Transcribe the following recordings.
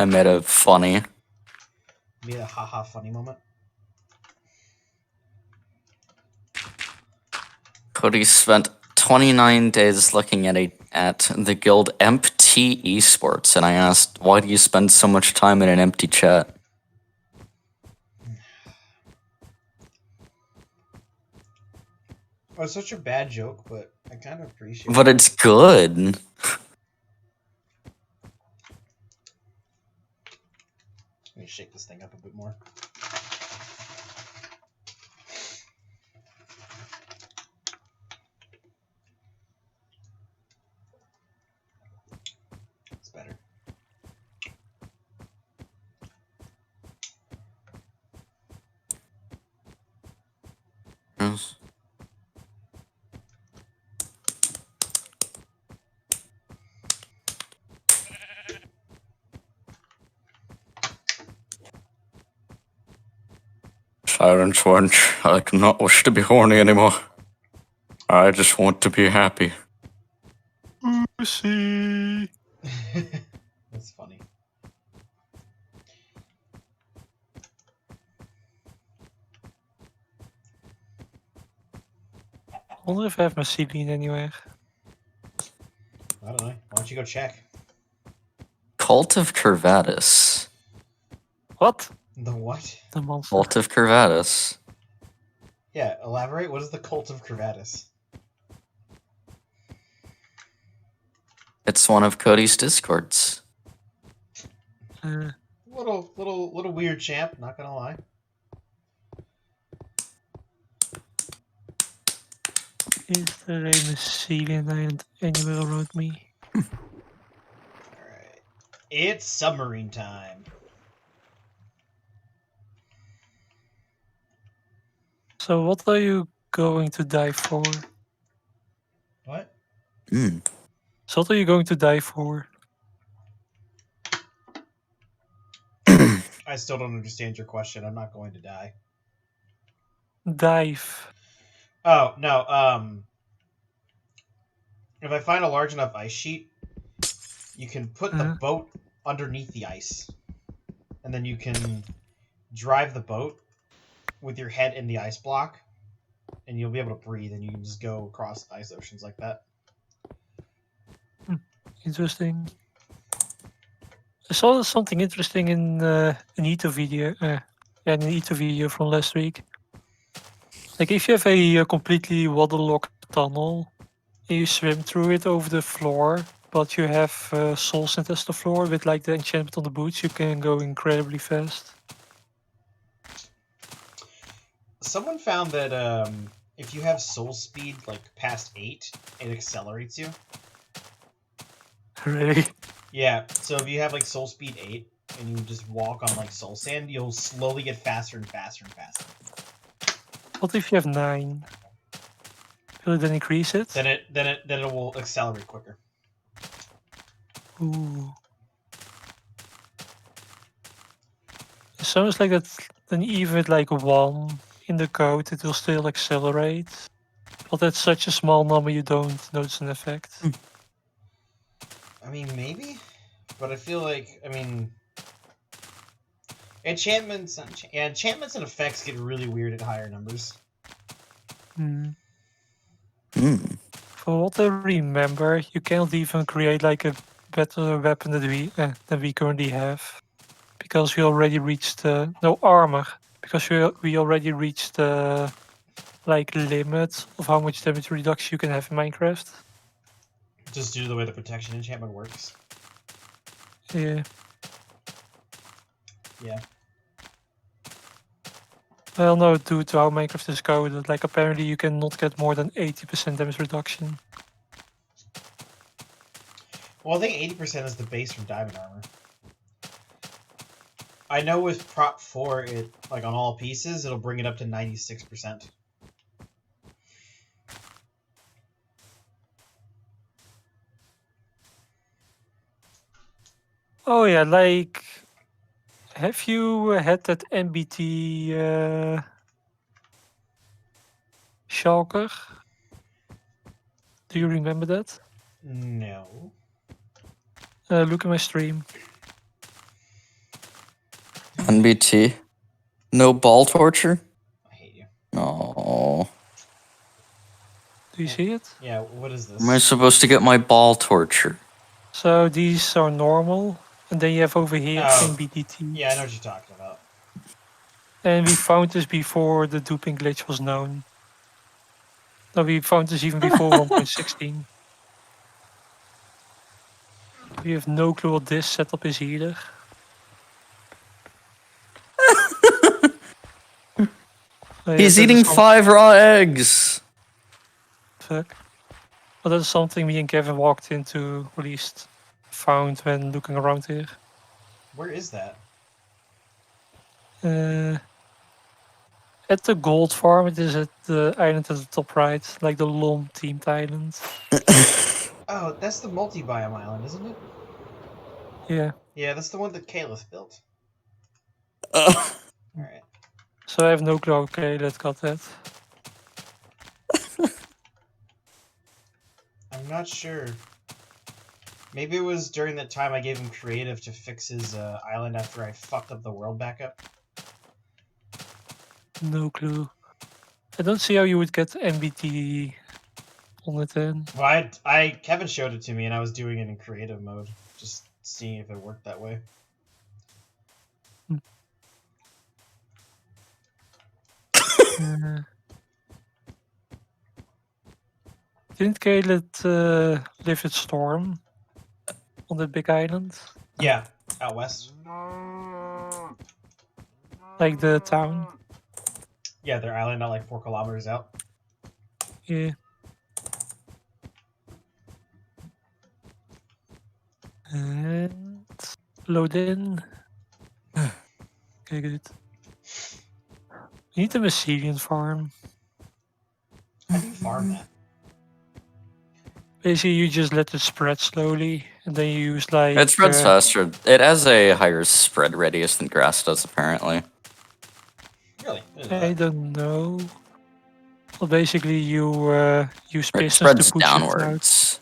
I made a funny. Made a haha funny moment. Cody spent 29 days looking at the guild Empty Esports, and I asked, why do you spend so much time in an empty chat? Oh, it's such a bad joke, but I kind of appreciate But it. it's good. Let me shake this thing up a bit more. It's better. Yes. Silence, wench. I do not wish to be horny anymore. I just want to be happy. See. That's funny. I wonder if I have my CD anywhere. I don't know. Why don't you go check? Cult of Curvatus. What? The what? The monster. Cult of Curvatus. Yeah, elaborate. What is the cult of Kurtjmac? It's one of Cody's discords. Little weird champ. Not gonna lie. Is there a Mycelian island anywhere around me? All right. It's submarine time. So what are you going to die for? What? So what are you going to die for? I still don't understand your question. I'm not going to die. Dive. Oh no. If I find a large enough ice sheet, you can put the boat underneath the ice, and then you can drive the boat with your head in the ice block, and you'll be able to breathe, and you can just go across ice oceans like that. Interesting. I saw something interesting in an Ito video. An Ito video from last week. Like if you have a completely waterlogged tunnel, and you swim through it over the floor, but you have soul sand as the floor with like the enchantment on the boots, you can go incredibly fast. Someone found that if you have soul speed like past 8, it accelerates you. Really? Yeah, so if you have like soul speed 8 and you just walk on like soul sand, you'll slowly get faster and faster and faster. What if you have 9? Will it then increase it? Then it will accelerate quicker. Ooh. It sounds like that then even with like 1 in the code it will still accelerate. But that's such a small number you don't notice an effect. I mean, maybe, but I feel like, enchantments and effects get really weird at higher numbers. For what I remember, you cannot even create like a better weapon than we currently have, because we already reached no armor, because we already reached the like limit of how much damage reduction you can have in Minecraft. Just due to the way the protection enchantment works. Yeah. Yeah. Well, no, due to how Minecraft is coded, like apparently you cannot get more than 80% damage reduction. Well, I think 80% is the base from diamond armor. I know with prop 4, it like on all pieces, it'll bring it up to 96%. Oh yeah, like, have you had that MBT shulker? Do you remember that? No. Look at my stream. NBT. No ball torture? I hate you. No. Do you see it? Yeah, what is this? Am I supposed to get my ball torture? So these are normal, and then you have over here Oh. NBDT. Yeah, I know what you're talking about. And we found this before the duping glitch was known. No, we found this even before 1.16. We have no clue what this setup is either. Oh, yeah, He's that is eating some- 5 raw eggs. Fuck. Well, that is something me and Kevin walked into, or at least found when looking around here. Where is that? At the gold farm, it is at the island at the top right, like the Lom themed island. Oh, that's the multi-biome island, isn't it? Yeah. Yeah, that's the one that Caliph built. Uh, Alright. So I have no clue. Okay, let's got that. I'm not sure. Maybe it was during that time I gave him creative to fix his island after I fucked up the world backup. No clue. I don't see how you would get MBT on it then. Well, Kevin showed it to me and I was doing it in creative mode, just seeing if it worked that way. Didn't Caleb live at Storm on the big island? Yeah, out west. Like the town? Yeah, their island out like 4 kilometers out. Yeah. And load in. Okay, good. You need a Mycelium farm. How do you farm that? Basically, you just let it spread slowly, and then you use like. it spreads faster. It has a higher spread radius than grass does, apparently. Really? I don't know. Well, basically, you use It pistons spreads to push it out. downwards.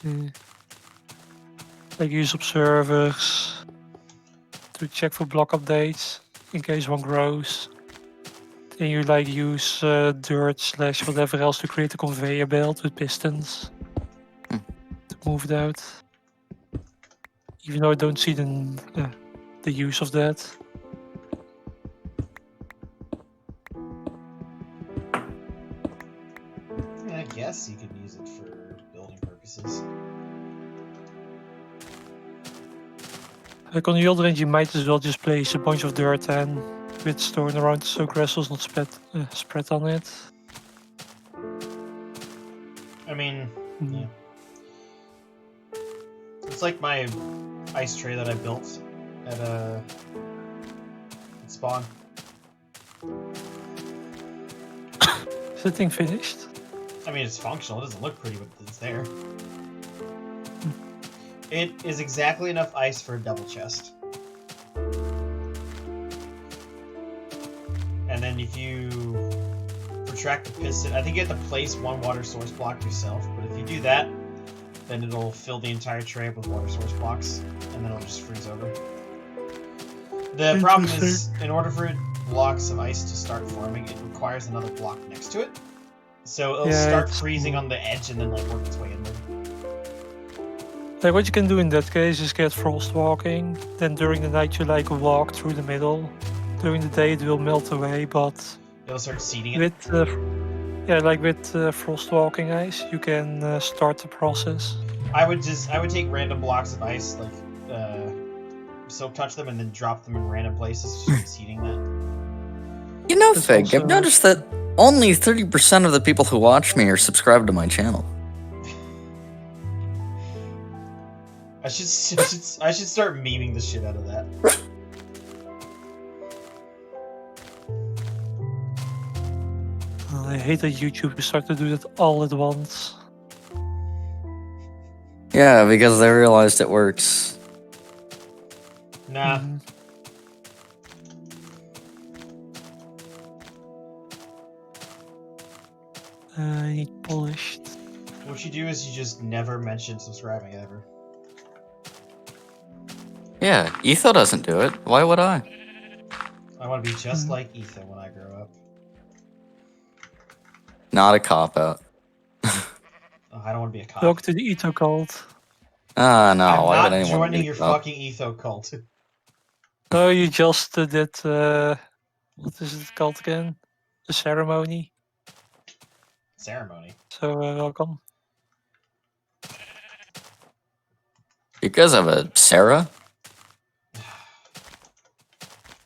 Yeah. Like use observers to check for block updates in case one grows. Then you like use dirt / whatever else to create a conveyor belt with pistons Hmm. to move it out. Even though I don't see the use of that. I guess you could use it for building purposes. Like on the other end, you might as well just place a bunch of dirt and with stone around so grass does not spread on it. I mean, Mm. yeah. It's like my ice tray that I built at spawn. Is the thing finished? I mean, it's functional. It doesn't look pretty, but it's there. It is exactly enough ice for a double chest. And then if you protract the piston, I think you have to place 1 water source block yourself, but if you do that, then it'll fill the entire tray up with water source blocks, and then it'll just freeze over. The problem is, in order for blocks of ice to start forming, it requires another block next to it. So it'll start freezing on the edge and then like work its way inward. Like what you can do in that case is get frost walking. Then during the night you like walk through the middle. During the day it will melt away, but It'll start seeding it. with with frost walking ice, you can start the process. I would take random blocks of ice, like soak touch them, and then drop them in random places, to start seeding that. You know, That's Fig, I've also- noticed that only 30% of the people who watch me are subscribed to my channel. I should start memeing the shit out of that. I hate that YouTube start to do that all at once. Yeah, because they realized it works. Nah. Mhm. I need polished. What you do is you just never mention subscribing ever. Yeah, Etho doesn't do it. Why would I? I want to be just like Ethan when I grow up. Not a cop-out. Oh, I don't want to be a cop. Talk to the Ito cult. Ah, no, I'm why would not anyone joining be your a cop? fucking Etho cult. No, you just did, what is it called again? The ceremony. Ceremony. So, welcome. You guys have a Sarah?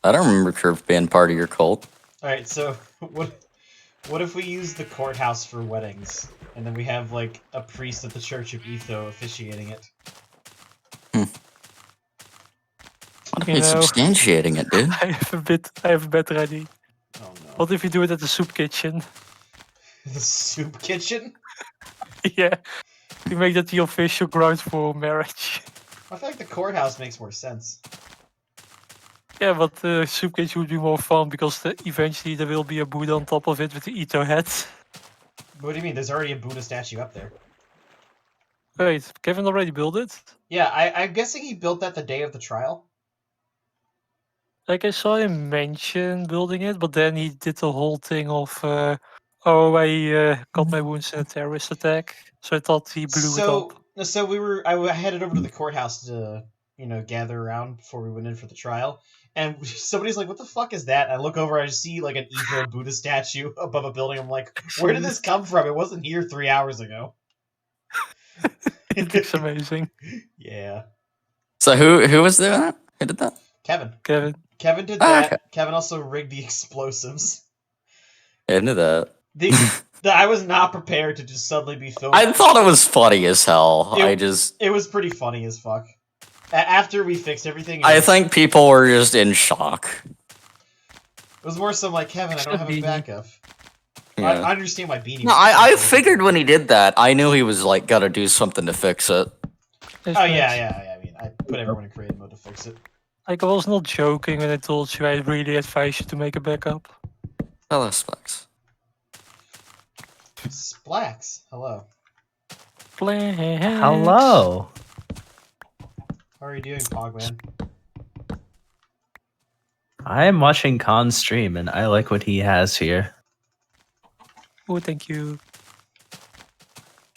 I don't remember Curve being part of your cult. Alright, so what if we use the courthouse for weddings, and then we have like a priest at the Church of Etho officiating it? What if You he's know, substantiating it, dude? I have a better idea. Oh no. What if you do it at the soup kitchen? The soup kitchen? Yeah, you make that the official ground for marriage. I feel like the courthouse makes more sense. Yeah, but the soup kitchen would be more fun because eventually there will be a Buddha on top of it with the Ito head. What do you mean? There's already a Buddha statue up there. Wait, Kevin already built it? Yeah, I'm guessing he built that the day of the trial. Like I saw him mention building it, but then he did the whole thing of, oh, I got my wounds in a terrorist attack, so I thought he blew it up. So I headed over to the courthouse to, gather around before we went in for the trial, and somebody's like, "What the fuck is that?" And I look over, I see like an Etho Buddha statue above a building. I'm like, "Where did this come from? It wasn't here 3 hours ago." It looks amazing. Yeah, So who was doing that? Who did that? Kevin. Kevin. Kevin did Ah, that. okay. Kevin also rigged the explosives. Into that. I was not prepared to just suddenly be filmed. I thought it was funny as hell. It was pretty funny as fuck. After we fixed everything, I think people were just in shock. it was more so like, Kevin, I don't have a backup. Yeah. I understand why Beanie. No, I figured when he did that, I knew he was like gotta do something to fix it. Oh yeah. I mean, I put everyone in creative mode to fix it. Like I was not joking when I told you I really advise you to make a backup. TyleStyle. Splax, hello. Hello. How are you doing, Pogman? I am watching Khan's stream and I like what he has here. Oh, thank you.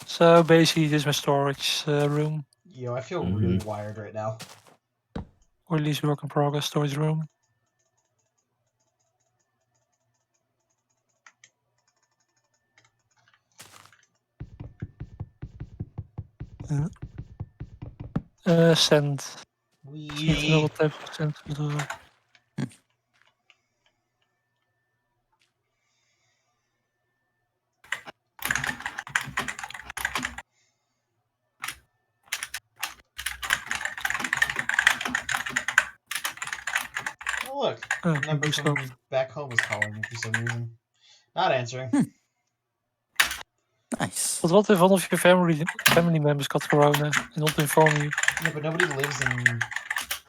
So basically, this is my storage room, Yo, I feel really wired right now. or at least work in progress storage room. Send. Need to know what type of send to do. Oh look, Oh, the number new from stuff. back home is calling me for some reason. Not answering. Nice. But what if one of your family members got corona and not inform you? Yeah, but nobody lives in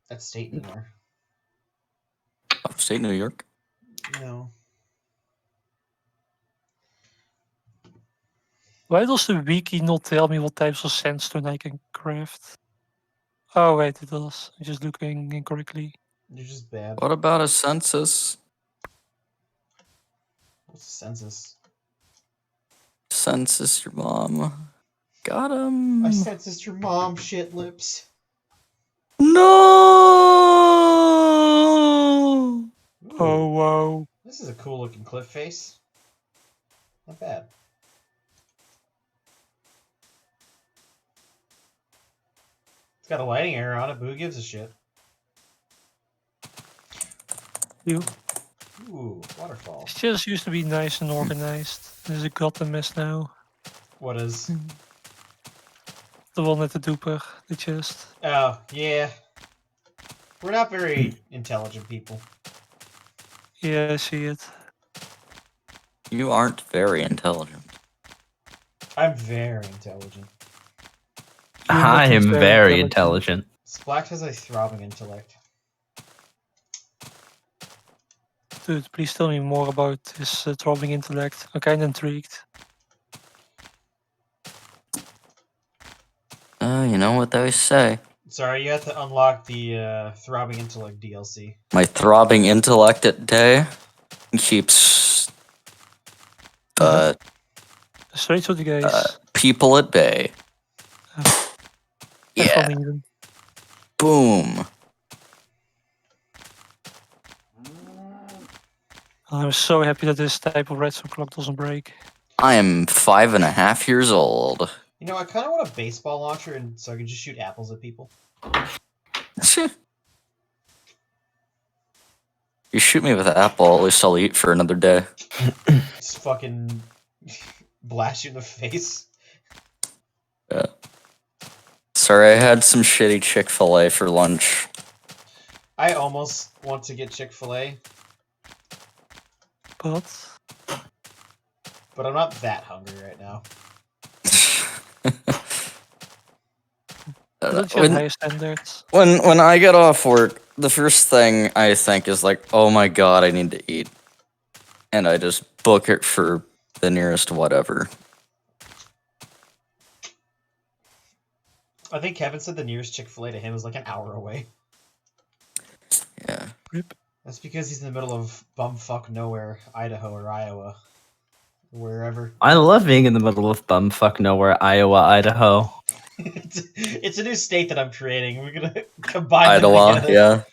that state anymore. Upstate New York. No. Why does the wiki not tell me what types of sandstone I can craft? Oh wait, it does. I'm just looking incorrectly. You're just bad. What about a census? What's the census? Census your mom. Got him. I census your mom, shit lips. No. Ooh, Oh wow. this is a cool looking cliff face. Not bad. It's got a lighting error on it, but who gives a shit? You. Ooh, waterfall. It just used to be nice and organized. There's a goddamn mess now. What is? The one at the duper, the chest. Oh, yeah. We're not very intelligent people. Yeah, I see it. You aren't very intelligent. I'm very intelligent. You're not I am very very intelligent. Splax has a throbbing intellect. Dude, please tell me more about his throbbing intellect. I'm kinda intrigued. You know what they say. Sorry, you have to unlock the Throbbing Intellect DLC. My throbbing intellect at day keeps Straight to the gaze. people at bay. Echt Yeah, wel niet doen. boom. I'm so happy that this type of redstone clock doesn't break. I am 5.5 years old. You know, I kind of want a baseball launcher, and so I can just shoot apples at people. You shoot me with an apple, at least I'll eat for another day. Just fucking blast you in the face. Yeah. Sorry, I had some shitty Chick-fil-A for lunch. I almost want to get Chick-fil-A, But but I'm not that hungry right now. don't you have higher standards? When I get off work, the first thing I think is like, oh my god, I need to eat. And I just book it for the nearest whatever. I think Kevin said the nearest Chick-fil-A to him is like an hour away. Yeah. Rip. That's because he's in the middle of bumfuck nowhere, Idaho or Iowa. Wherever. I love being in the middle of bumfuck nowhere, Iowa, Idaho. It's a new state that I'm creating. We're gonna combine Idaho, them together. yeah.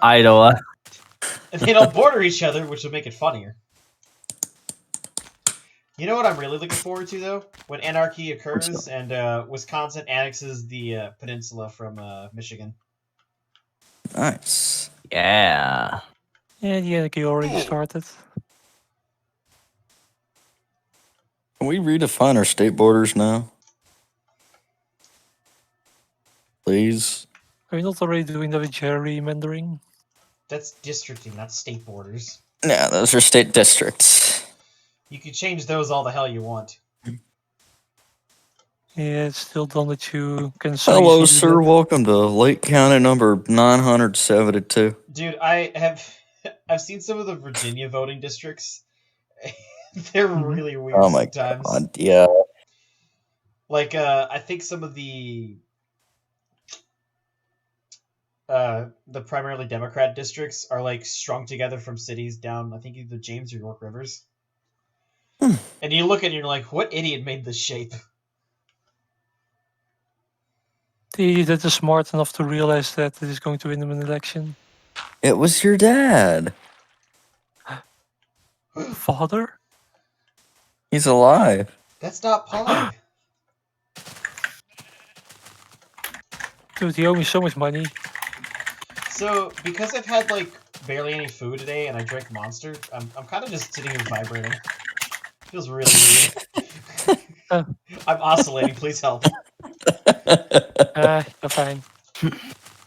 Iowa. And they don't border each other, which will make it funnier. You know what I'm really looking forward to, though? When anarchy occurs and Wisconsin annexes the peninsula from Michigan. Nice. Yeah. Yeah, the anarchy already started. Can we redefine our state borders now? Please? Are you not already doing that with gerrymandering? That's districting, not state borders. Yeah, those are state districts. You can change those all the hell you want. Yeah, it's still done that you can so Hello, easily do sir. that. Welcome to Lake County number 972. Dude, I've seen some of the Virginia voting districts. They're really weird Oh my sometimes. god, yeah. Like, I think some of the primarily Democrat districts are like strung together from cities down, I think either James or York Rivers. And you look at it and you're like, what idiot made this shape? The idiot that is smart enough to realize that it is going to win them an election. It was your dad. Father? He's alive. That's not Pog. Dude, he owed me so much money. So, because I've had like barely any food today and I drank Monster, I'm kind of just sitting here vibrating. Feels really weird. I'm oscillating, please help. You're fine.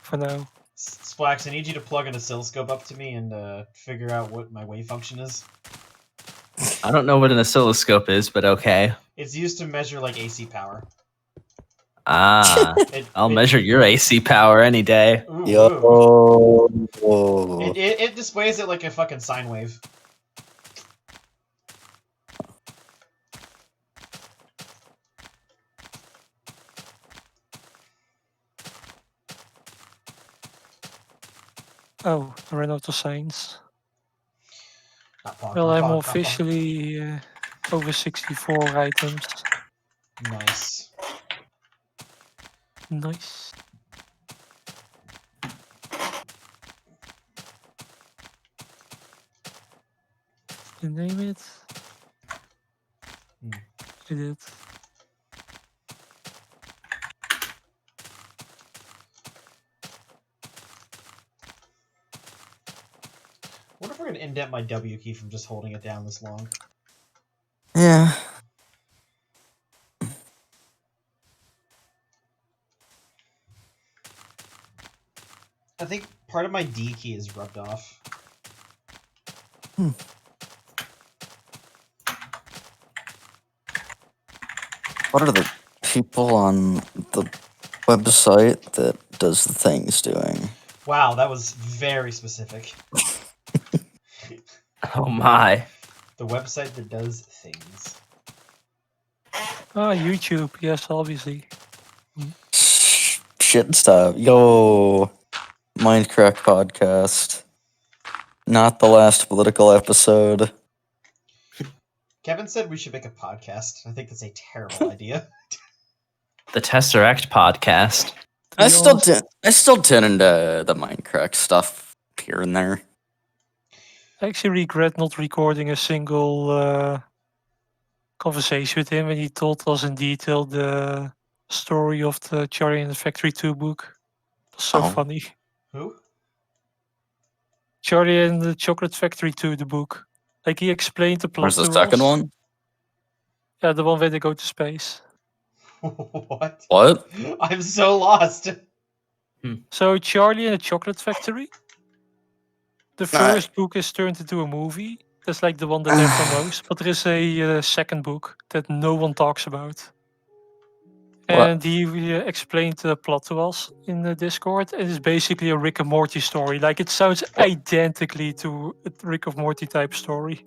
For now. Splax, I need you to plug an oscilloscope up to me and figure out what my wave function is. I don't know what an oscilloscope is, but okay. It's used to measure like AC power. Ah, I'll measure your AC power any day. Ooh, Yo. It displays it like a fucking sine wave. Oh, I ran out of signs. Not Pog, Well, not I'm Pog, not Pog. officially over 64 items. Nice. Nice. You name it? You did. I wonder if we're gonna indent my W key from just holding it down this long. Yeah. I think part of my D key is rubbed off. What are the people on the website that does the things doing? Wow, that was very specific. Oh my. The website that does things. Ah, YouTube. Yes, obviously. shit, stop. Yo, Minecraft podcast. Not the last political episode. Kevin said we should make a podcast. I think that's a terrible idea. The Tesseract podcast. I still tune into the Minecraft stuff here and there. I actually regret not recording a single conversation with him when he told us in detail the story of the Charlie and the Factory 2 book. It was so Oh. funny. Who? Charlie and the Chocolate Factory 2, the book. Like he explained the plot Where's the to second us. one? Yeah, the one where they go to space. What? What? I'm so lost. So Charlie and the Chocolate Factory. The first book is turned into a movie. That's like the one that they promote. But there is a second book that no one talks about. And he explained the plot to us in the Discord. It is basically a Rick and Morty story. Like it sounds identically to a Rick and Morty type story.